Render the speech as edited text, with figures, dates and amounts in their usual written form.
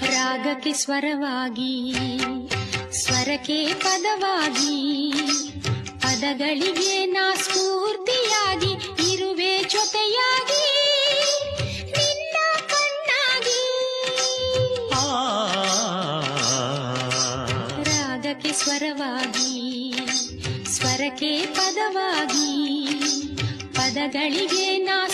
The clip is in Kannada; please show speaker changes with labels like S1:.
S1: ರಾಗಕ್ಕೆ ಸ್ವರವಾಗಿ, ಸ್ವರಕ್ಕೆ ಪದವಾಗಿ, ಪದಗಳಿಗೆ ನಾ ಸ್ಫೂರ್ತಿಯಾಗಿ ಇರುವೆ ಜೊತೆಯಾಗಿ ನಿನ್ನ ಕಣ್ಣಾಗಿ. ರಾಗಕ್ಕೆ ಸ್ವರವಾಗಿ, ಸ್ವರಕ್ಕೆ ಪದವಾಗಿ, ಪದಗಳಿಗೆ ನಾ